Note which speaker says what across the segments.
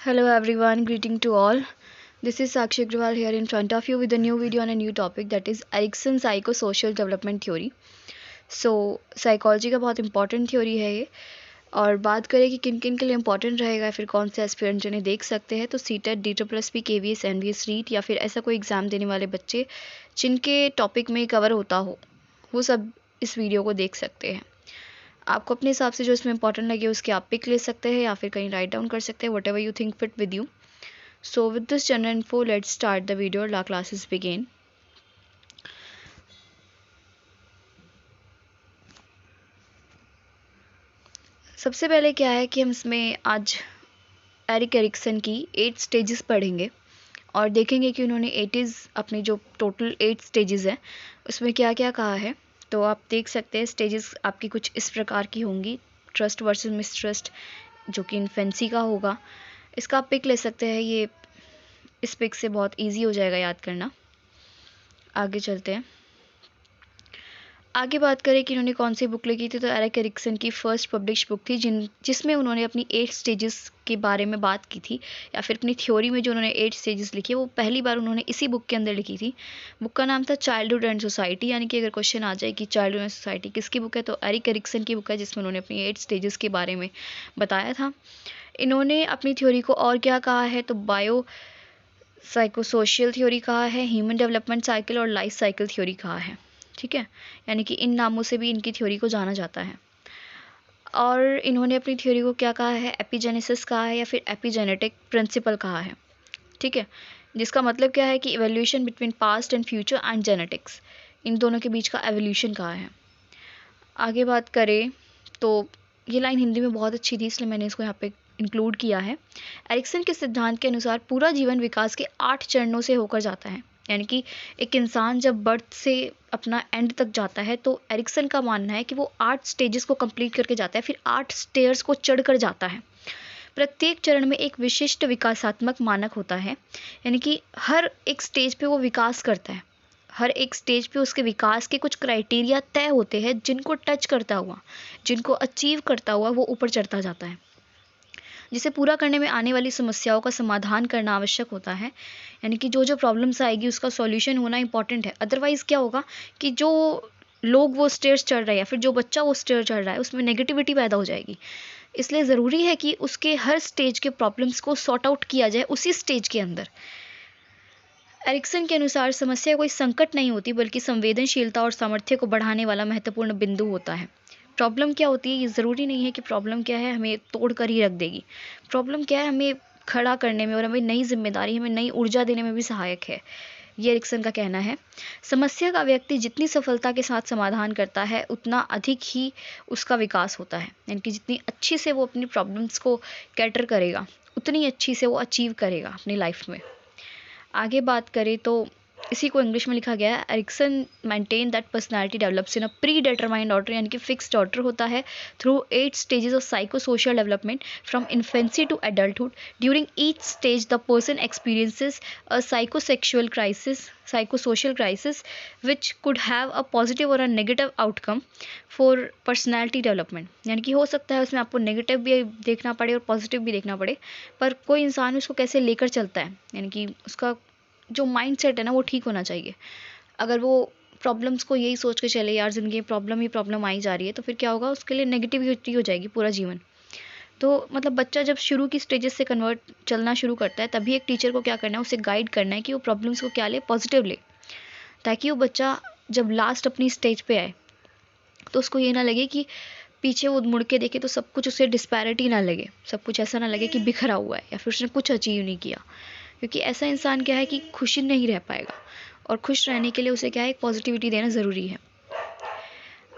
Speaker 1: Hello everyone, greeting to all. This is Sakshi Agrawal here in front of you with a new video on a new topic that is Erikson Psychosocial Development Theory. Psychology का बहुत important theory है ये। और बात करें कि किन किन के लिए इंपॉर्टेंट रहेगा, फिर कौन से एस्पिरेंट जिन्हें देख सकते हैं, तो CTET, DSSP, KVS, NVS, REET या फिर ऐसा कोई एग्ज़ाम देने वाले बच्चे जिनके टॉपिक में कवर होता हो, वो सब इस वीडियो को देख सकते हैं। आपको अपने हिसाब से जो इसमें इंपॉर्टेंट लगे उसके आप पिक ले सकते हैं या फिर कहीं राइट डाउन कर सकते हैं, whatever you think fit with you. So with this general info let's start the video. Law classes begin. सबसे पहले क्या है कि हम इसमें आज एरिक एरिक्सन की 8 स्टेजेस पढ़ेंगे और देखेंगे कि उन्होंने 80s अपनी जो टोटल 8 स्टेजेस हैं उसमें क्या क्या कहा है। तो आप देख सकते हैं स्टेजेस आपकी कुछ इस प्रकार की होंगी। ट्रस्ट वर्सेस मिसट्रस्ट, जो कि इन्फेंसी का होगा, इसका आप पिक ले सकते हैं। ये इस पिक से बहुत इजी हो जाएगा याद करना। आगे चलते हैं। आगे बात करें कि इन्होंने कौन सी बुक लिखी थी, तो एरिक एरिक्सन की फर्स्ट पब्लिश बुक थी जिसमें उन्होंने अपनी 8 स्टेजेस के बारे में बात की थी, या फिर अपनी थ्योरी में जो उन्होंने 8 स्टेजेस लिखी है वो पहली बार उन्होंने इसी बुक के अंदर लिखी थी। बुक का नाम था चाइल्डहुड एंड सोसाइटी। यानी कि अगर क्वेश्चन आ जाए कि चाइल्डहुड एंड सोसाइटी किसकी बुक है, तो एरिक एरिक्सन की बुक है, जिसमें उन्होंने अपनी 8 स्टेजेस के बारे में बताया था। इन्होंने अपनी थ्योरी को और क्या कहा है, तो बायो साइकोसोशियल थ्योरी कहा है, ह्यूमन डेवलपमेंट साइकिल और लाइफ साइकिल थ्योरी कहा है। ठीक है, यानी कि इन नामों से भी इनकी थ्योरी को जाना जाता है। और इन्होंने अपनी थ्योरी को क्या कहा है, एपिजेनेसिस कहा है या फिर एपिजेनेटिक प्रिंसिपल कहा है। ठीक है, जिसका मतलब क्या है कि evolution between past and future and genetics, इन दोनों के बीच का एवोल्यूशन कहा है। आगे बात करें तो ये लाइन हिंदी में बहुत अच्छी थी, इसलिए मैंने इसको यहाँ पे इंक्लूड किया है। एरिक्सन के सिद्धांत के अनुसार पूरा जीवन विकास के 8 चरणों से होकर जाता है। यानी कि एक इंसान जब बर्थ से अपना एंड तक जाता है, तो एरिक्सन का मानना है कि वो 8 स्टेजेस को कंप्लीट करके जाता है, फिर 8 स्टेयर्स को चढ़ कर जाता है। प्रत्येक चरण में एक विशिष्ट विकासात्मक मानक होता है, यानी कि हर एक स्टेज पे वो विकास करता है। हर एक स्टेज पे उसके विकास के कुछ क्राइटेरिया तय होते हैं, जिनको टच करता हुआ, जिनको अचीव करता हुआ वो ऊपर चढ़ता जाता है। जिसे पूरा करने में आने वाली समस्याओं का समाधान करना आवश्यक होता है। यानी कि जो जो प्रॉब्लम्स आएगी उसका सॉल्यूशन होना इंपॉर्टेंट है। अदरवाइज़ क्या होगा कि जो लोग वो स्टेयर्स चढ़ रहे हैं या फिर जो बच्चा वो स्टेयर चढ़ रहा है उसमें नेगेटिविटी पैदा हो जाएगी। इसलिए ज़रूरी है कि उसके हर स्टेज के प्रॉब्लम्स को सॉर्ट आउट किया जाए उसी स्टेज के अंदर। एरिक्सन के अनुसार समस्या कोई संकट नहीं होती, बल्कि संवेदनशीलता और सामर्थ्य को बढ़ाने वाला महत्वपूर्ण बिंदु होता है। प्रॉब्लम क्या होती है, ये ज़रूरी नहीं है कि प्रॉब्लम क्या है हमें तोड़ कर ही रख देगी। प्रॉब्लम क्या है, हमें खड़ा करने में और हमें नई जिम्मेदारी, हमें नई ऊर्जा देने में भी सहायक है। ये एरिक्सन का कहना है। समस्या का व्यक्ति जितनी सफलता के साथ समाधान करता है, उतना अधिक ही उसका विकास होता है। यानी कि जितनी अच्छी से वो अपनी प्रॉब्लम्स को कैटर करेगा, उतनी अच्छी से वो अचीव करेगा अपनी लाइफ में। आगे बात करें तो इसी को इंग्लिश में लिखा गया है। Erikson maintain that personality develops in a predetermined order, यानी कि फिक्स्ड ऑर्डर होता है through 8 stages of psychosocial development from infancy to adulthood. During each stage the person experiences a psychosexual crisis, psychosocial crisis which could have a positive और a negative outcome for personality development. यानी कि हो सकता है उसमें आपको negative भी देखना पड़े और पॉजिटिव भी देखना पड़े, पर कोई इंसान उसको कैसे लेकर चलता है, यानी कि उसका जो माइंड सेट है ना वो ठीक होना चाहिए। अगर वो प्रॉब्लम्स को यही सोच के चले यार ज़िंदगी में प्रॉब्लम ही प्रॉब्लम आई जा रही है, तो फिर क्या होगा, उसके लिए नेगेटिविटी हो जाएगी पूरा जीवन। तो मतलब बच्चा जब शुरू की स्टेजेस से कन्वर्ट चलना शुरू करता है, तभी एक टीचर को क्या करना है, उसे गाइड करना है कि वो प्रॉब्लम्स को क्या ले, पॉजिटिव ले, ताकि वो बच्चा जब लास्ट अपनी स्टेज पे आए तो उसको ये ना लगे कि पीछे वो मुड़ के देखे तो सब कुछ उसे डिस्पैरिटी ना लगे, सब कुछ ऐसा ना लगे कि बिखरा हुआ है या फिर उसने कुछ अचीव नहीं किया। क्योंकि ऐसा इंसान क्या है कि खुशी नहीं रह पाएगा, और खुश रहने के लिए उसे क्या है, एक पॉजिटिविटी देना ज़रूरी है।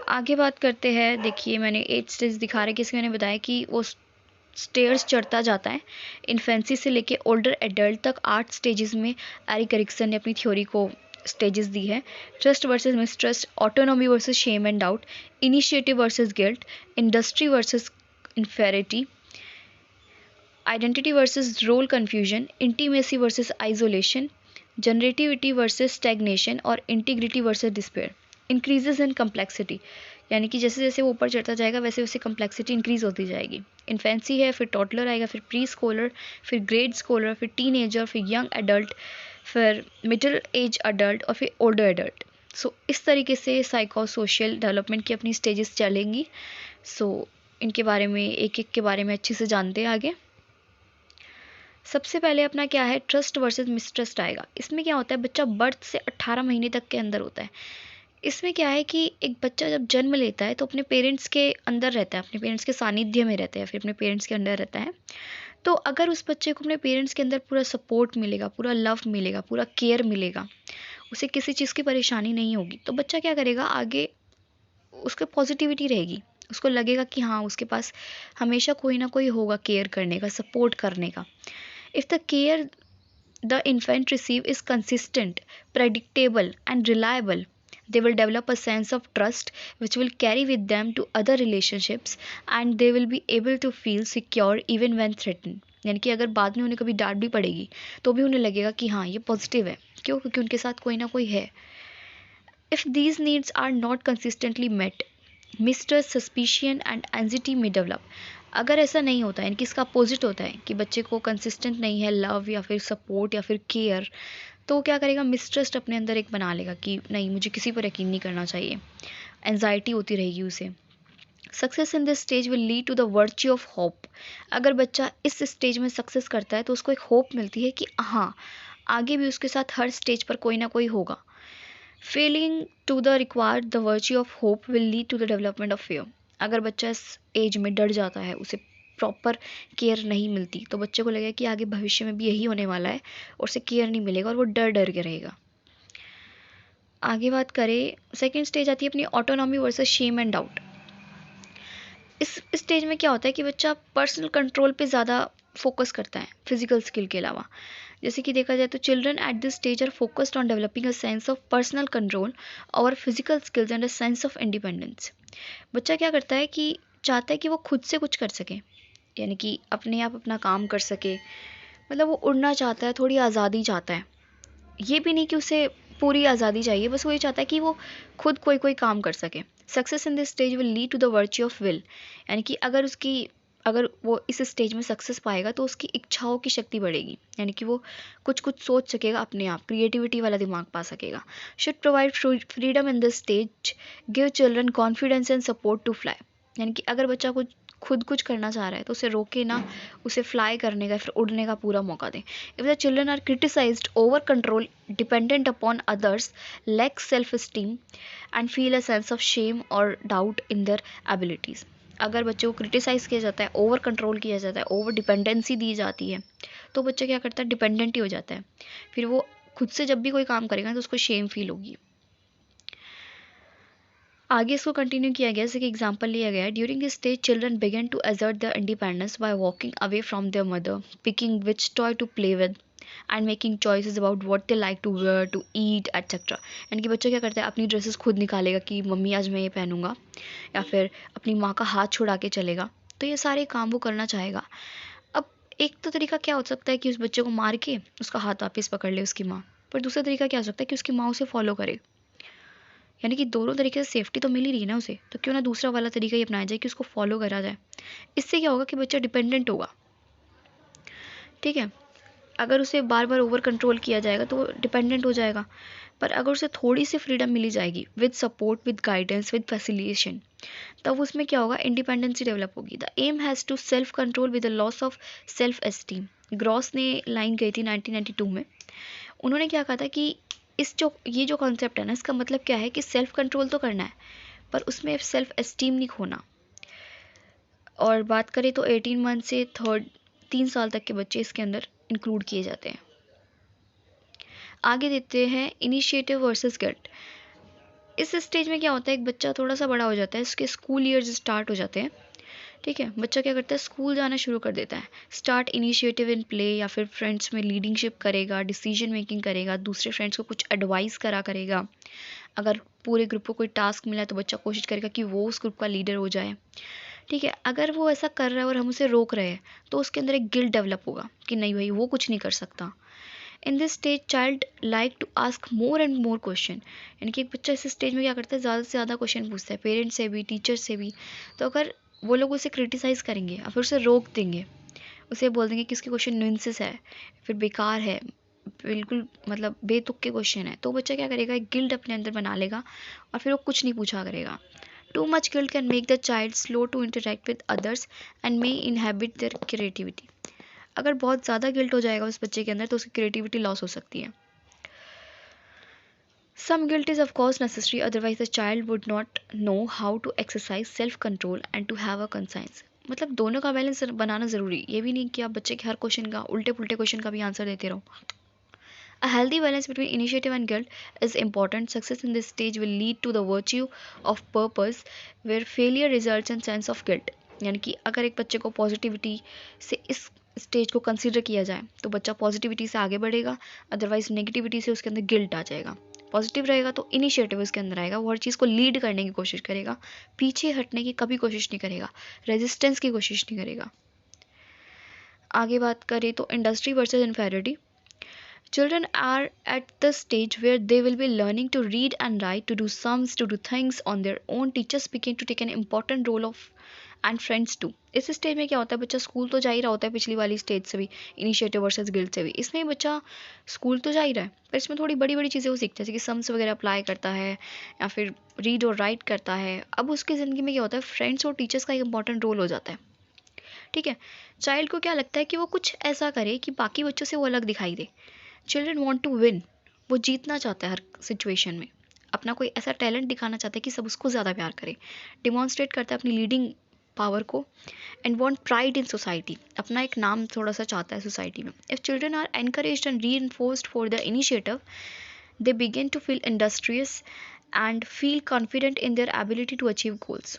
Speaker 1: आगे बात करते हैं। देखिए मैंने 8 स्टेज दिखा रहे कि इसमें मैंने बताया कि वो स्टेयर्स चढ़ता जाता है। इन्फेंसी से लेके ओल्डर एडल्ट तक 8 स्टेजेस में एरिक एरिक्सन ने अपनी थ्योरी को स्टेजेस दी है। Trust versus mistrust, autonomy versus shame and doubt, initiative versus guilt, industry versus inferiority, identity versus role confusion, intimacy versus isolation, generativity versus stagnation और integrity versus despair, increases in complexity. यानी कि जैसे जैसे वो ऊपर चढ़ता जाएगा वैसे वैसे कम्प्लेक्सिटी इंक्रीज होती जाएगी। इन्फेंसी है, फिर टॉडलर आएगा, फिर प्री स्कॉलर, फिर ग्रेड स्कॉलर, फिर टीनेजर, फिर यंग एडल्ट, फिर मिडिल एज अडल्ट और फिर ओल्डर एडल्ट। सो इस तरीके से साइको सोशल डेवलपमेंट की अपनी स्टेजेस चलेंगी। सो इनके बारे में एक एक के बारे में अच्छे से जानते हैं आगे। सबसे पहले अपना क्या है, ट्रस्ट वर्सेस मिसट्रस्ट आएगा। इसमें क्या होता है, बच्चा बर्थ से 18 महीने तक के अंदर होता है। इसमें क्या है कि एक बच्चा जब जन्म लेता है तो अपने पेरेंट्स के अंदर रहता है, अपने पेरेंट्स के सानिध्य में रहता है, फिर अपने पेरेंट्स के अंदर रहता है। तो अगर उस बच्चे को अपने पेरेंट्स के अंदर पूरा सपोर्ट मिलेगा, पूरा लव मिलेगा, पूरा केयर मिलेगा, उसे किसी चीज़ की परेशानी नहीं होगी, तो बच्चा क्या करेगा आगे, उसको पॉजिटिविटी रहेगी, उसको लगेगा कि हाँ उसके पास हमेशा कोई ना कोई होगा केयर करने का, सपोर्ट करने का। If the care the infant receive is consistent, predictable and reliable, they will develop a sense of trust which will carry with them to other relationships and they will be able to feel secure even when threatened। यानी कि अगर बाद में उन्हें कभी डांट भी पड़ेगी तो भी उन्हें लगेगा कि हाँ ये पॉजिटिव है। क्यों? क्योंकि उनके साथ कोई ना कोई है। If these needs are not consistently met, mistrust, suspicion and anxiety may develop। अगर ऐसा नहीं होता है, यानी कि इसका अपोजिट होता है कि बच्चे को कंसिस्टेंट नहीं है लव या फिर सपोर्ट या फिर केयर, तो वो क्या करेगा, मिसट्रस्ट अपने अंदर एक बना लेगा कि नहीं मुझे किसी पर यकीन नहीं करना चाहिए, एंजाइटी होती रहेगी उसे। Success in this stage will lead to the virtue of hope. अगर बच्चा इस स्टेज में सक्सेस करता है तो उसको एक होप मिलती है कि हाँ आगे भी उसके साथ हर स्टेज पर कोई ना कोई होगा। Failing to the required the virtue of hope will lead to the development of fear. अगर बच्चा इस एज में डर जाता है, उसे प्रॉपर केयर नहीं मिलती, तो बच्चे को लगेगा कि आगे भविष्य में भी यही होने वाला है और उसे केयर नहीं मिलेगा और वो डर डर के रहेगा। आगे बात करें, सेकेंड स्टेज आती है अपनी autonomy versus shame and doubt. इस स्टेज में क्या होता है कि बच्चा पर्सनल कंट्रोल पे ज़्यादा फोकस करता है फिजिकल स्किल के अलावा। जैसे कि देखा जाए तो children at this stage are focused on developing a sense of personal control और physical skills and a sense of independence. बच्चा क्या करता है कि चाहता है कि वो खुद से कुछ कर सके, यानी कि अपने आप अपना काम कर सके, मतलब वो उड़ना चाहता है, थोड़ी आज़ादी चाहता है। ये भी नहीं कि उसे पूरी आज़ादी चाहिए, बस वो ये चाहता है कि वो खुद कोई कोई काम कर सके। Success in this stage will lead to the virtue of will. यानी कि अगर वो इस स्टेज में सक्सेस पाएगा तो उसकी इच्छाओं की शक्ति बढ़ेगी, यानी कि वो कुछ कुछ सोच सकेगा, अपने आप क्रिएटिविटी वाला दिमाग पा सकेगा। Should provide freedom in this stage, give children confidence and support to fly. यानी कि अगर बच्चा खुद कुछ करना चाह रहा है तो उसे रोके ना, उसे फ्लाई करने का, फिर उड़ने का पूरा मौका दें। If the children are criticised, over control, dependent upon others, lack self esteem and feel a sense of shame और डाउट इन देयर एबिलिटीज़। अगर बच्चे को क्रिटिसाइज़ किया जाता है, ओवर कंट्रोल किया जाता है, ओवर डिपेंडेंसी दी जाती है, तो बच्चा क्या करता है, डिपेंडेंट ही हो जाता है। फिर वो खुद से जब भी कोई काम करेगा तो उसको शेम फील होगी। आगे इसको कंटिन्यू किया गया, जैसे कि एग्जांपल लिया गया है, during this stage children began to assert their independence by walking away from their mother, picking which toy to play with and making choices about what they like to wear, to eat etcetera. यानी कि बच्चा क्या करता है, अपनी dresses खुद निकालेगा कि मम्मी आज मैं ये पहनूंगा, या फिर अपनी माँ का हाथ छुड़ा के चलेगा। तो ये सारे काम वो करना चाहेगा। अब एक तो तरीका क्या हो सकता है कि उस बच्चे को मार के उसका हाथ वापस पकड़ ले उसकी माँ, पर दूसरा तरीका क्या हो सकता है कि उसकी माँ उसे फॉलो करे। यानी कि दोनों तरीके से सेफ्टी तो मिल ही रही है ना उसे, तो क्यों ना दूसरा वाला तरीका ही अपनाया जाए कि उसको फॉलो करा जाए। इससे क्या होगा कि बच्चा डिपेंडेंट होगा। ठीक है, अगर उसे बार बार ओवर कंट्रोल किया जाएगा तो वो डिपेंडेंट हो जाएगा, पर अगर उसे थोड़ी सी फ्रीडम मिली जाएगी with support, with guidance, with facilitation, तब उसमें क्या होगा, इंडिपेंडेंसी डेवलप होगी। The aim has to self control with the loss of self esteem. Gross ने लाइन कही थी 1992 में। उन्होंने क्या कहा था कि ये जो कॉन्सेप्ट है ना, इसका मतलब क्या है कि सेल्फ कंट्रोल तो करना है पर उसमें सेल्फ एस्टीम नहीं खोना। और बात करें तो 18 मंथ से 3 साल तक के बच्चे इसके अंदर इंक्लूड किए जाते हैं। आगे देते हैं इनिशिएटिव वर्सेस गिल्ट। इस स्टेज में क्या होता है, एक बच्चा थोड़ा सा बड़ा हो जाता है, उसके स्कूल ईयर्स स्टार्ट हो जाते हैं। ठीक है, बच्चा क्या करता है, स्कूल जाना शुरू कर देता है। स्टार्ट इनिशिएटिव इन प्ले, या फिर फ्रेंड्स में लीडिंगशिप करेगा, डिसीजन मेकिंग करेगा, दूसरे फ्रेंड्स को कुछ एडवाइस करेगा। अगर पूरे ग्रुप को कोई टास्क मिला है तो बच्चा कोशिश करेगा कि वो उस ग्रुप का लीडर हो जाए। ठीक है, अगर वो ऐसा कर रहा है और हम उसे रोक रहे हैं तो उसके अंदर एक गिल्ट डेवलप होगा कि नहीं भाई वो कुछ नहीं कर सकता। In this stage child like to ask more and more question, यानी कि एक बच्चा इस स्टेज में क्या करता है, ज़्यादा से ज़्यादा क्वेश्चन पूछता है, पेरेंट्स से भी, टीचर से भी। तो अगर वो लोग उसे क्रिटिसाइज़ करेंगे या फिर उसे रोक देंगे, उसे बोल देंगे कि इसके क्वेश्चन न्यूंसेस है, फिर बेकार है, बिल्कुल मतलब बेतुक के क्वेश्चन है, तो बच्चा क्या करेगा, एक गिल्ट अपने अंदर बना लेगा और फिर वो कुछ नहीं पूछा करेगा। Too much guilt can make the child slow to interact with others and may inhibit their creativity. अगर बहुत ज़्यादा गिल्ट हो जाएगा उस बच्चे के अंदर तो उसकी क्रिएटिविटी लॉस हो सकती है। Some guilt is of course necessary, otherwise the child would not know how to exercise self-control and to have a conscience. मतलब दोनों का बैलेंस बनाना ज़रूरी, ये भी नहीं कि आप बच्चे के हर क्वेश्चन का, उल्टे पुल्टे क्वेश्चन का भी आंसर देते रहो। A healthy balance between initiative and guilt is important. Success in this stage will lead to the virtue of purpose, where failure results in sense of guilt. यानी कि अगर एक बच्चे को पॉजिटिविटी से इस स्टेज को कंसीडर किया जाए तो बच्चा पॉजिटिविटी से आगे बढ़ेगा, अदरवाइज नेगेटिविटी से उसके अंदर गिल्ट आ जाएगा। पॉजिटिव रहेगा तो इनिशिएटिव उसके अंदर आएगा, वो हर चीज़ को लीड करने की कोशिश करेगा, पीछे हटने की कभी कोशिश नहीं करेगा, रेजिस्टेंस की कोशिश नहीं करेगा। आगे बात करें तो industry versus inferiority. Children are at the stage where they will be learning to read and write, to do sums, to do things on their own. Teachers begin to take an important role of and friends too. इस stage में क्या होता है, बच्चा school तो जा ही रहा होता है, पिछली वाली स्टेज से भी, इनिशिएटिव वर्सेस गिल्ट से भी। इसमें बच्चा स्कूल तो जा ही रहा है, पर इसमें थोड़ी बड़ी बड़ी चीज़ें वो सीखता है, जैसे कि सम्स वगैरह अप्लाई करता है या फिर रीड और राइट करता है। अब उसकी ज़िंदगी में क्या होता है, फ्रेंड्स और टीचर्स का एक इंपॉर्टेंट रोल हो जाता है। ठीक है, चाइल्ड को क्या लगता है कि वो कुछ ऐसा करे कि बाकी बच्चों से वो अलग दिखाई दे। चिल्ड्रन वॉन्ट टू विन, वो जीतना चाहता है हर सिचुएशन में, अपना कोई ऐसा टैलेंट दिखाना चाहता है कि सब उसको ज़्यादा प्यार करें, डिमॉन्स्ट्रेट करता है अपनी लीडिंग पावर को, and want pride in society, अपना एक नाम थोड़ा सा चाहता है सोसाइटी में। If children are encouraged and reinforced for the initiative, they begin to feel industrious and feel confident in their ability to achieve goals.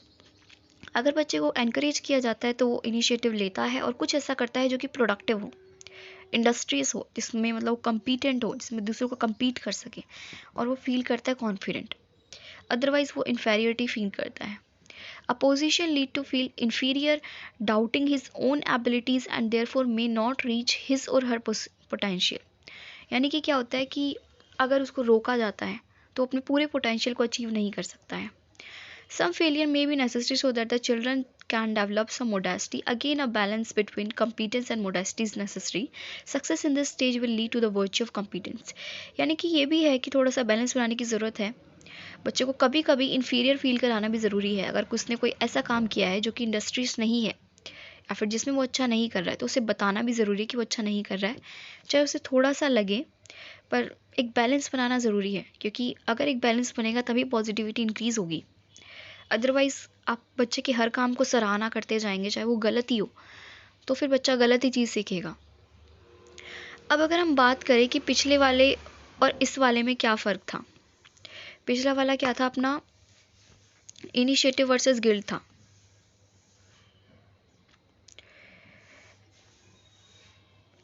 Speaker 1: अगर बच्चे को एनकरेज किया जाता है तो वो इनिशिएटिव लेता है और कुछ ऐसा करता है जो कि प्रोडक्टिव हो, इंडस्ट्रीज हो, जिसमें मतलब वो कम्पीटेंट हो, जिसमें दूसरों को कम्पीट कर सके, और वो फील करता है कॉन्फिडेंट। अदरवाइज वो इन्फेरियरिटी फील करता है। Opposition lead to feel inferior, doubting his own abilities and therefore may not reach his or her potential. यानी कि क्या होता है कि अगर उसको रोका जाता है तो अपने पूरे पोटेंशियल को अचीव नहीं कर सकता है। Some failure may be necessary so that the children can develop some modesty. Again, a balance between competence and modesty is necessary. Success in this stage will lead to the virtue of competence. यानी कि ये भी है कि थोड़ा सा balance बनाने की ज़रूरत है। बच्चे को कभी कभी इन्फीरियर फील कराना भी ज़रूरी है। अगर उसने कोई ऐसा काम किया है जो कि इंडस्ट्रीज नहीं है या फिर जिसमें वो अच्छा नहीं कर रहा है, तो उसे बताना भी ज़रूरी है कि वो अच्छा नहीं कर रहा है, चाहे उसे थोड़ा सा लगे, पर एक बैलेंस बनाना ज़रूरी है, क्योंकि अगर एक बैलेंस बनेगा तभी पॉजिटिविटी इंक्रीज़ होगी। अदरवाइज़ आप बच्चे के हर काम को सराहना करते जाएंगे, चाहे वो गलत ही हो, तो फिर बच्चा गलत ही चीज़ सीखेगा। अब अगर हम बात करें कि पिछले वाले और इस वाले में क्या फ़र्क था। पिछला वाला क्या था, अपना इनिशिएटिव वर्सेस गिल्ट था।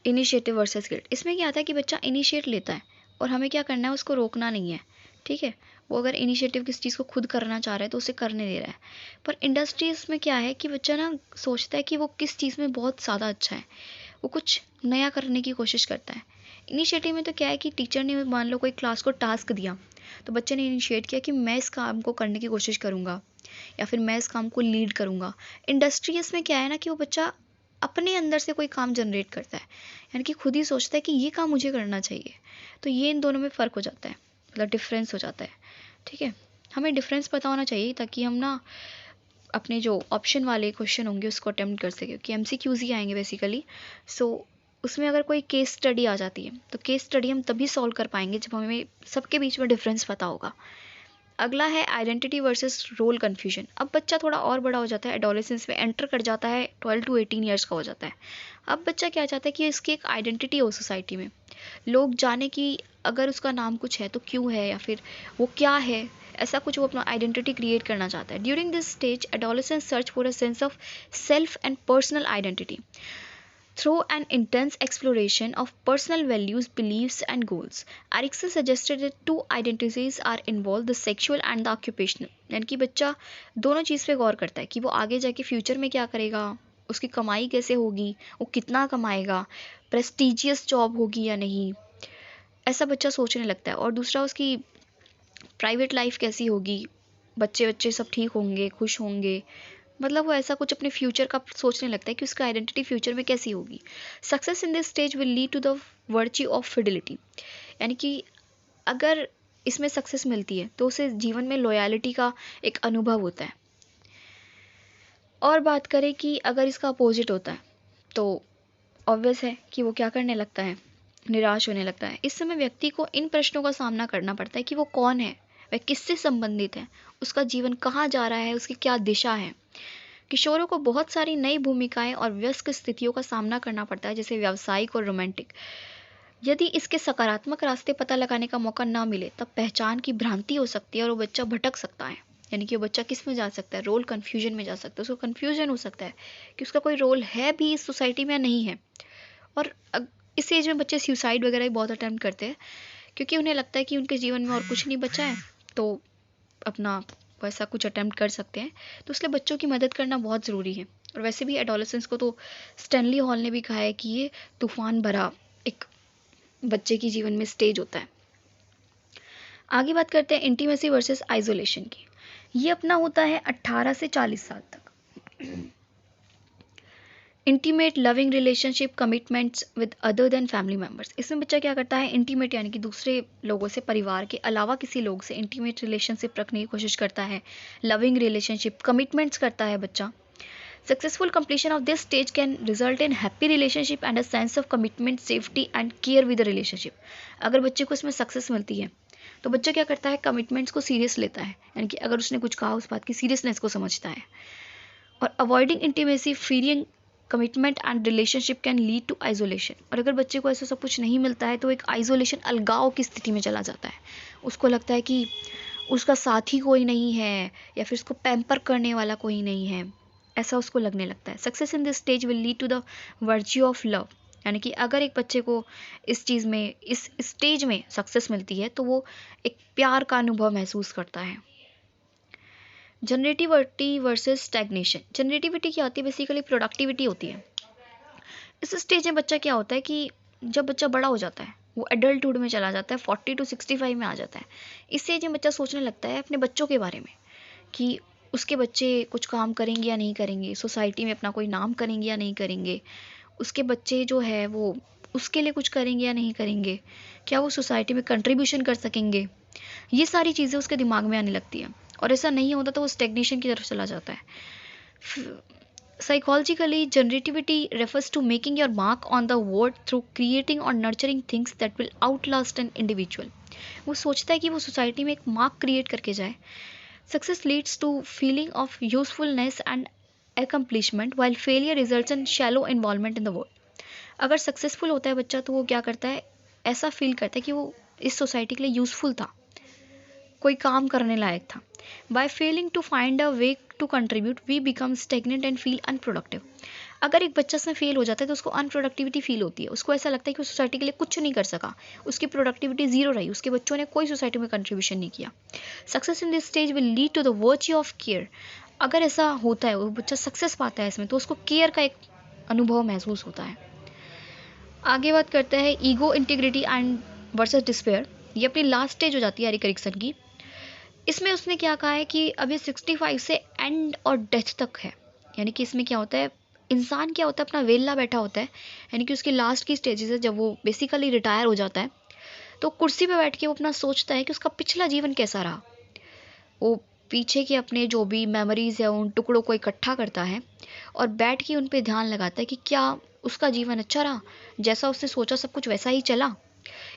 Speaker 1: इनिशिएटिव वर्सेस गिल्ट, इसमें क्या आता है कि बच्चा इनिशिएट लेता है और हमें क्या करना है, उसको रोकना नहीं है। ठीक है, वो अगर इनिशिएटिव किस चीज़ को खुद करना चाह रहा है तो उसे करने दे रहा है। पर इंडस्ट्रीज़ में क्या है कि बच्चा ना सोचता है कि वो किस चीज़ में बहुत ज़्यादा अच्छा है, वो कुछ नया करने की कोशिश करता है। इनिशिएटिव में तो क्या है कि टीचर ने मान लो कोई क्लास को टास्क दिया, तो बच्चे ने इनिशिएट किया कि मैं इस काम को करने की कोशिश करूँगा या फिर मैं इस काम को लीड करूँगा। इंडस्ट्रीज़ में क्या है ना कि वो बच्चा अपने अंदर से कोई काम जनरेट करता है, यानी कि खुद ही सोचता है कि ये काम मुझे करना चाहिए। तो ये इन दोनों में फ़र्क हो जाता है, मतलब डिफरेंस हो जाता है। ठीक है, हमें डिफरेंस पता होना चाहिए ताकि हम ना अपने जो ऑप्शन वाले क्वेश्चन होंगे उसको अटेम्प्ट कर सकें, क्योंकि MCQs ही आएंगे बेसिकली। सो उसमें अगर कोई केस स्टडी आ जाती है तो केस स्टडी हम तभी सॉल्व कर पाएंगे जब हमें सबके बीच में डिफरेंस पता होगा। अगला है आइडेंटिटी वर्सेस रोल कन्फ्यूजन। अब बच्चा थोड़ा और बड़ा हो जाता है, एडोलेसेंस में एंटर कर जाता है, 12 to 18 ईयर्स का हो जाता है। अब बच्चा क्या चाहता है कि इसकी एक आइडेंटिटी हो सोसाइटी में, लोग जाने कि अगर उसका नाम कुछ है तो क्यों है या फिर वो क्या है, ऐसा कुछ वो अपना आइडेंटिटी क्रिएट करना चाहता है। During this stage adolescence search for a sense of self and personal identity through an intense exploration of personal values, beliefs, and goals. Erikson suggested that two identities are involved, the sexual and the occupational. यानी कि बच्चा दोनों चीज़ पे गौर करता है कि वो आगे जाके फ्यूचर में क्या करेगा, उसकी कमाई कैसे होगी, वो कितना कमाएगा, प्रेस्टिजियस जॉब होगी या नहीं, ऐसा बच्चा सोचने लगता है। और दूसरा, उसकी प्राइवेट लाइफ कैसी होगी, बच्चे बच्चे सब ठीक होंगे, खुश होंगे, मतलब वो ऐसा कुछ अपने फ्यूचर का सोचने लगता है कि उसका आइडेंटिटी फ्यूचर में कैसी होगी। Success in this stage will lead to the virtue of fidelity, यानी कि अगर इसमें सक्सेस मिलती है तो उसे जीवन में लॉयलिटी का एक अनुभव होता है। और बात करें कि अगर इसका अपोजिट होता है तो ऑब्वियस है कि वो क्या करने लगता है, निराश होने लगता है। इस समय व्यक्ति को इन प्रश्नों का सामना करना पड़ता है कि वो कौन है, वह किससे संबंधित है, उसका जीवन कहाँ जा रहा है, उसकी क्या दिशा है। किशोरों को बहुत सारी नई भूमिकाएं और व्यस्क स्थितियों का सामना करना पड़ता है, जैसे व्यावसायिक और रोमांटिक। यदि इसके सकारात्मक रास्ते पता लगाने का मौका ना मिले तब पहचान की भ्रांति हो सकती है और वो बच्चा भटक सकता है। यानी कि वो बच्चा किस में जा सकता है, रोल कन्फ्यूजन में जा सकता है। उसको कन्फ्यूजन हो सकता है कि उसका कोई रोल है भी इस सोसाइटी में या नहीं है। और इस एज में बच्चे सुसाइड वगैरह भी बहुत अटेम्प्ट करते हैं, क्योंकि उन्हें लगता है कि उनके जीवन में और कुछ नहीं बचा है, तो अपना वैसा कुछ अटेम्प्ट कर सकते हैं। तो इसलिए बच्चों की मदद करना बहुत ज़रूरी है। और वैसे भी एडोलेसेंस को तो स्टैनली हॉल ने भी कहा है कि ये तूफान भरा एक बच्चे की जीवन में स्टेज होता है। आगे बात करते हैं इंटीमेसी वर्सेस आइसोलेशन की। ये अपना होता है 18 से 40 साल तक। Intimate loving relationship commitments with other than family members. इसमें बच्चा क्या करता है, इंटीमेट यानी कि दूसरे लोगों से, परिवार के अलावा किसी लोग से इंटीमेट रिलेशनशिप रखने की कोशिश करता है। लविंग रिलेशनशिप, कमिटमेंट्स करता है बच्चा। Successful completion of this stage can result in happy relationship and a sense of commitment, safety and care with the relationship. अगर बच्चे को इसमें सक्सेस मिलती है तो बच्चा क्या करता है, कमिटमेंट्स को सीरियस लेता है, यानी कि अगर उसने कुछ कहा उस बात की सीरियसनेस को समझता है। और avoiding intimacy, fearing commitment and relationship can lead to isolation. और अगर बच्चे को ऐसा सब कुछ नहीं मिलता है तो एक आइसोलेशन, अलगाव की स्थिति में चला जाता है। उसको लगता है कि उसका साथी कोई नहीं है या फिर उसको पैम्पर करने वाला कोई नहीं है, ऐसा उसको लगने लगता है। Success in this stage will lead to the virtue of love, यानी कि अगर एक बच्चे को इस चीज़ में, इस स्टेज में सक्सेस मिलती है तो वो एक प्यार का अनुभव महसूस करता है। Generativity versus stagnation. जनरेटिविटी क्या होती है, बेसिकली प्रोडक्टिविटी होती है। इस स्टेज में बच्चा क्या होता है कि जब बच्चा बड़ा हो जाता है, वो एडल्टहुड में चला जाता है, 40 to 65 में आ जाता है। इस स्टेज में बच्चा सोचने लगता है अपने बच्चों के बारे में कि उसके बच्चे कुछ काम करेंगे या नहीं करेंगे, सोसाइटी में अपना कोई नाम करेंगे या नहीं करेंगे, उसके बच्चे जो है वो उसके लिए कुछ करेंगे या नहीं करेंगे, क्या वो सोसाइटी में कंट्रीब्यूशन कर सकेंगे। ये सारी चीज़ें उसके दिमाग में आने लगती हैं, और ऐसा नहीं होता तो वो स्टेग्नेशन की तरफ चला जाता है। Psychologically, generativity refers to making your mark on the world through creating or nurturing things that will outlast an individual. वो सोचता है कि वो सोसाइटी में एक मार्क क्रिएट करके जाए। Success leads to feeling of usefulness and accomplishment, while failure results in shallow involvement in the world. अगर सक्सेसफुल होता है बच्चा तो वो क्या करता है, ऐसा फील करता है कि वो इस सोसाइटी के लिए यूजफुल था, कोई काम करने लायक था। By failing to find a way to contribute we become stagnant and feel unproductive. अगर एक बच्चा इसमें फेल हो जाता है तो उसको अनप्रोडक्टिविटी फील होती है, उसको ऐसा लगता है कि वो सोसाइटी के लिए कुछ नहीं कर सका, उसकी प्रोडक्टिविटी जीरो रही, उसके बच्चों ने कोई सोसाइटी में कंट्रीब्यूशन नहीं किया। Success in this stage will lead to the virtue of care. अगर ऐसा होता है, वो बच्चा सक्सेस पाता है इसमें, तो उसको केयर का एक अनुभव महसूस होता है। आगे बात करते हैं ego integrity and versus despair. ये अपनी लास्ट स्टेज हो जाती है एरिक एरिक्सन की। इसमें उसने क्या कहा है कि अभी 65 से एंड और डेथ तक है, यानी कि इसमें क्या होता है, इंसान क्या होता है, अपना वेला बैठा होता है, यानी कि उसकी लास्ट की स्टेजेस है, जब वो बेसिकली रिटायर हो जाता है तो कुर्सी पे बैठ के वो अपना सोचता है कि उसका पिछला जीवन कैसा रहा। वो पीछे के अपने जो भी मेमोरीज है उन टुकड़ों को इकट्ठा करता है और बैठ के उन पे ध्यान लगाता है कि क्या उसका जीवन अच्छा रहा, जैसा उसने सोचा सब कुछ वैसा ही चला।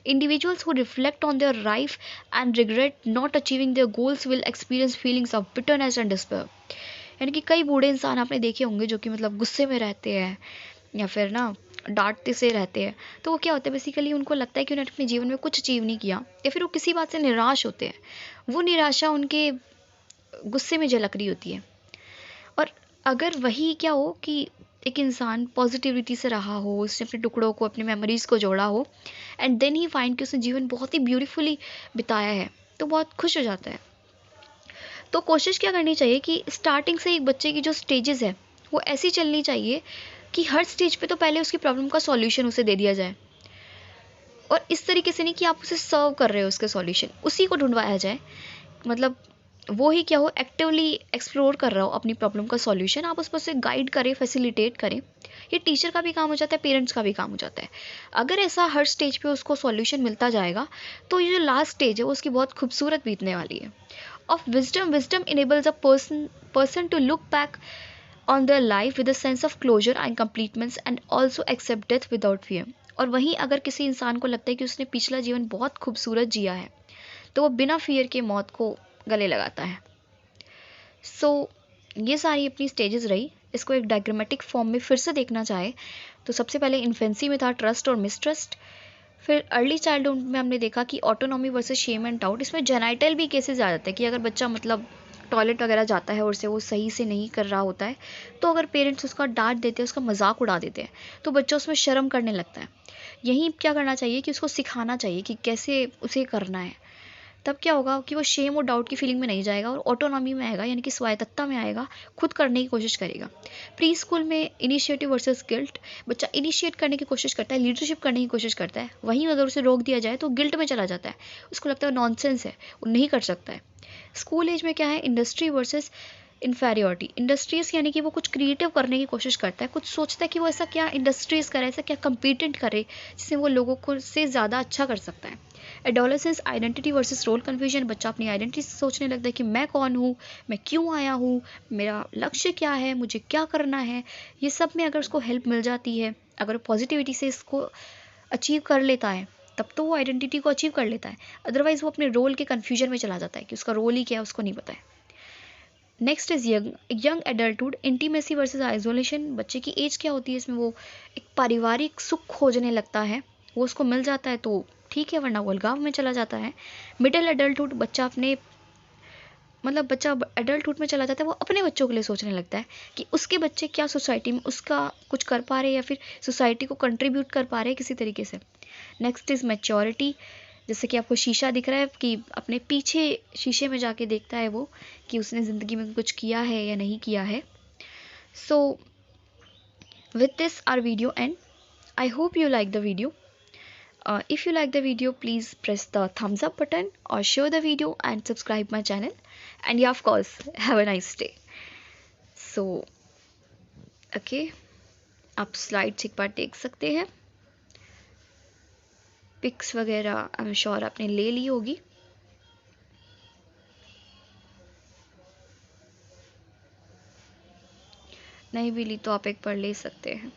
Speaker 1: Individuals who reflect on their life and regret not achieving their goals will experience feelings of bitterness and despair. यानी कि कई बूढ़े इंसान आपने देखे होंगे जो कि मतलब गुस्से में रहते हैं या फिर ना डांटते से रहते हैं, तो वो क्या होता है, बेसिकली उनको लगता है कि उन्होंने अपने जीवन में कुछ अचीव नहीं किया, या फिर वो किसी बात से निराश होते हैं। वो निराशा उनके गुस्से में झलक रही होती है। और अगर वही क्या हो कि एक इंसान पॉजिटिविटी से रहा हो, उसने अपने टुकड़ों को, अपने मेमोरीज को जोड़ा हो, एंड देन ही फाइंड कि उसने जीवन बहुत ही ब्यूटीफुली बिताया है, तो बहुत खुश हो जाता है। तो कोशिश क्या करनी चाहिए कि स्टार्टिंग से एक बच्चे की जो स्टेजेस है वो ऐसी चलनी चाहिए कि हर स्टेज पे तो पहले उसकी प्रॉब्लम का सॉल्यूशन उसे दे दिया जाए। और इस तरीके से नहीं कि आप उसे सर्व कर रहे हो उसके सॉल्यूशन, उसी को ढूंढवाया जाए। मतलब वो ही क्या हो, एक्टिवली एक्सप्लोर कर रहा हो अपनी प्रॉब्लम का सॉल्यूशन, आप उसको से गाइड करें, फैसिलिटेट करें। ये टीचर का भी काम हो जाता है, पेरेंट्स का भी काम हो जाता है। अगर ऐसा हर स्टेज पे उसको सॉल्यूशन मिलता जाएगा तो ये जो लास्ट स्टेज है वो उसकी बहुत खूबसूरत बीतने वाली है। Of wisdom enables a person to look back on their life with a sense of closure and completeness and also accept death without fear। और वहीं अगर किसी इंसान को लगता है कि उसने पिछला जीवन बहुत खूबसूरत जिया है तो वो बिना फियर के मौत को गले लगाता है। ये सारी अपनी स्टेजेस रही। इसको एक डायग्रामेटिक फॉर्म में फिर से देखना चाहे तो सबसे पहले इन्फेंसी में था ट्रस्ट और मिसट्रस्ट। फिर अर्ली चाइल्डहुड में हमने देखा कि autonomy versus shame and doubt. इसमें जेनाइटल भी केसेस आ जाते हैं कि अगर बच्चा मतलब टॉयलेट वगैरह जाता है और से वो सही से नहीं कर रहा होता है तो अगर पेरेंट्स उसका डांट देते हैं, उसका मजाक उड़ा देते हैं तो बच्चा उसमें शर्म करने लगता है। यहीं क्या करना चाहिए कि उसको सिखाना चाहिए कि कैसे उसे करना है। तब क्या होगा कि वो शेम और डाउट की फीलिंग में नहीं जाएगा और ऑटोनॉमी में आएगा, यानी कि स्वायत्तता में आएगा, खुद करने की कोशिश करेगा। प्री स्कूल में इनिशिएटिव वर्सेस गिल्ट। बच्चा इनिशिएट करने की कोशिश करता है, लीडरशिप करने की कोशिश करता है, वहीं अगर उसे रोक दिया जाए तो गिल्ट में चला जाता है, उसको लगता है नॉनसेंस है, वो नहीं कर सकता है। स्कूल एज में क्या है, इंडस्ट्री वर्सेस इन्फेरियोरिटी। इंडस्ट्रीज यानी कि वो कुछ क्रिएटिव करने की कोशिश करता है, कुछ सोचता है कि वो ऐसा क्या इंडस्ट्रीज करे, ऐसा क्या कंपीटेंट करे जिससे वो लोगों को से ज़्यादा अच्छा कर सकता है। Adolescence identity versus role confusion. बच्चा अपनी आइडेंटिटी सोचने लगता है कि मैं कौन हूँ, मैं क्यों आया हूँ, मेरा लक्ष्य क्या है, मुझे क्या करना है। ये सब में अगर उसको हेल्प मिल जाती है, अगर पॉजिटिविटी से इसको अचीव कर लेता है तब तो वो आइडेंटिटी को अचीव कर लेता है। अदरवाइज वो अपने रोल के कन्फ्यूजन में चला जाता है कि उसका रोल ही क्या है उसको नहीं पता है। Next is young adulthood, intimacy versus isolation. बच्चे की एज क्या होती है इसमें, वो एक पारिवारिक सुख खोजने लगता है, वो उसको मिल जाता है तो ठीक है, वरना वो अलगाव में चला जाता है। मिडिल एडल्टहुड, बच्चा अपने मतलब बच्चा एडल्टहुड में चला जाता है, वो अपने बच्चों के लिए सोचने लगता है कि उसके बच्चे क्या सोसाइटी में उसका कुछ कर पा रहे हैं या फिर सोसाइटी को कंट्रीब्यूट कर पा रहे हैं किसी तरीके से। Next is maturity. जैसे कि आपको शीशा दिख रहा है कि अपने पीछे शीशे में जाके देखता है वो कि उसने ज़िंदगी में कुछ किया है या नहीं किया है। सो with this our video end. I hope you like the video. If you like the video, please press the thumbs up button or share the video and subscribe my channel. And yeah, of course, have a nice day. So okay, आप slides एक बार देख सकते हैं, pics वगैरह I am sure आपने ले ली होगी। नहीं भी ली तो आप एक बार ले सकते हैं।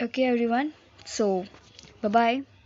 Speaker 1: Okay everyone, so bye bye.